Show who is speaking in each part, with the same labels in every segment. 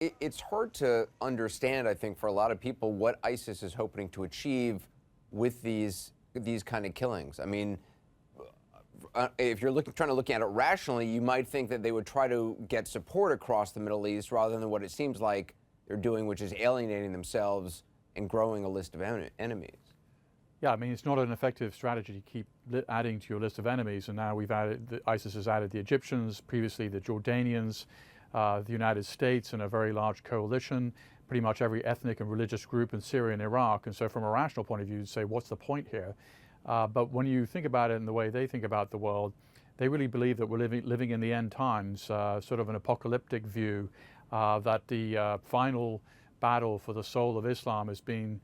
Speaker 1: It's hard to understand, I think, for a lot of people what ISIS is hoping to achieve with these kind of killings. I mean, if you're trying to look at it rationally, you might think that they would try to get support across the Middle East rather than what it seems like they're doing, which is alienating themselves and growing a list of enemies.
Speaker 2: Yeah, I mean, it's not an effective strategy to keep adding to your list of enemies. And now ISIS has added the Egyptians, previously the Jordanians, the United States, and a very large coalition, pretty much every ethnic and religious group in Syria and Iraq. And so from a rational point of view, you'd say, what's the point here? But when you think about it in the way they think about the world, they really believe that we're living in the end times, sort of an apocalyptic view, that the final battle for the soul of Islam is being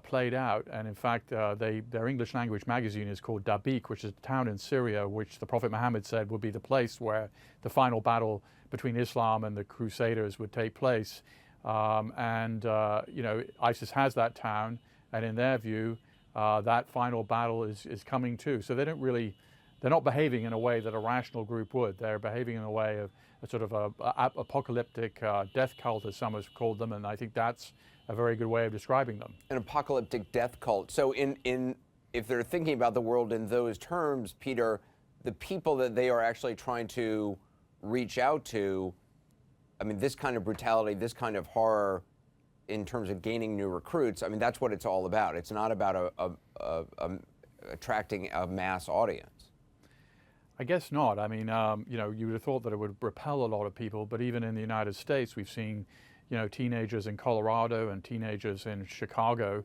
Speaker 2: played out. And in fact, their English language magazine is called Dabiq, which is a town in Syria, which the Prophet Muhammad said would be the place where the final battle between Islam and the Crusaders would take place. ISIS has that town, and in their view, that final battle is coming too. So they're not behaving in a way that a rational group would. They're behaving in a way of a sort of a apocalyptic death cult, as some have called them, and I think that's a very good way of describing them.
Speaker 1: An apocalyptic death cult. So if they're thinking about the world in those terms, Peter, the people that they are actually trying to reach out to, I mean, this kind of brutality, this kind of horror in terms of gaining new recruits, I mean, that's what it's all about. It's not about attracting a mass audience.
Speaker 2: I guess not. I mean, you would have thought that it would repel a lot of people, but even in the United States, we've seen, teenagers in Colorado and teenagers in Chicago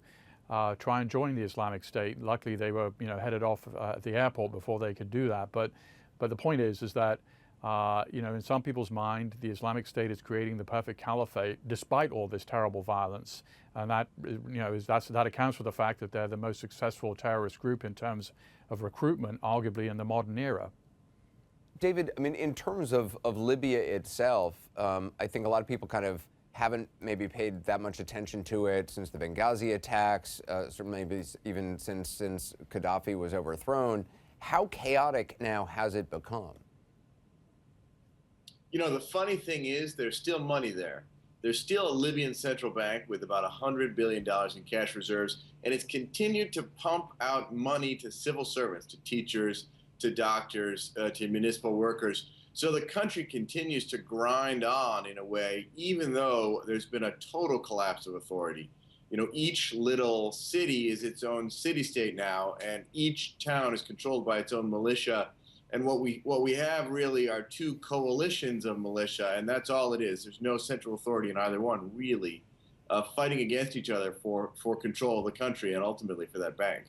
Speaker 2: try and join the Islamic State. Luckily, they were, headed off at the airport before they could do that. But the point is that, in some people's mind, the Islamic State is creating the perfect caliphate despite all this terrible violence. And that, that accounts for the fact that they're the most successful terrorist group in terms of recruitment, arguably in the modern era.
Speaker 1: David, I mean, in terms of Libya itself, I think a lot of people kind of haven't maybe paid that much attention to it since the Benghazi attacks, maybe even since Gaddafi was overthrown. How chaotic now has it become?
Speaker 3: The funny thing is there's still money there. There's still a Libyan central bank with about $100 billion in cash reserves, and it's continued to pump out money to civil servants, to teachers, to doctors, to municipal workers. So the country continues to grind on in a way, even though there's been a total collapse of authority. Each little city is its own city-state now, and each town is controlled by its own militia. And what we have really are two coalitions of militia, and that's all it is. There's no central authority in either one, really, fighting against each other for control of the country and ultimately for that bank.